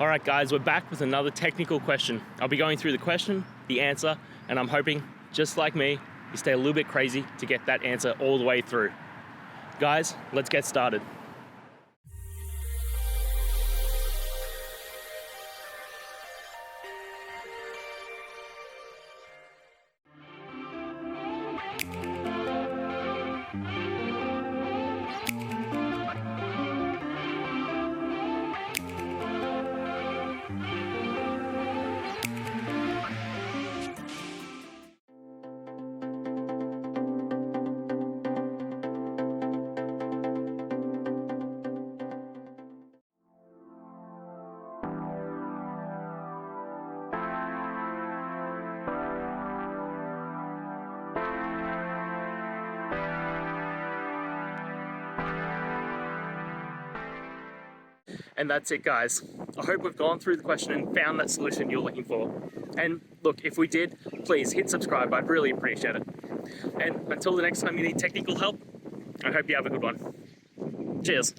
All right, guys, we're back with another technical question. I'll be going through the question, the answer, and I'm hoping, just like me, you stay a little bit crazy to get that answer all the way through. Guys, let's get started. And that's it, guys. I hope we've gone through the question and found that solution you're looking for. And look, if we did, please hit subscribe. I'd really appreciate it. And until the next time you need technical help, I hope you have a good one. Cheers.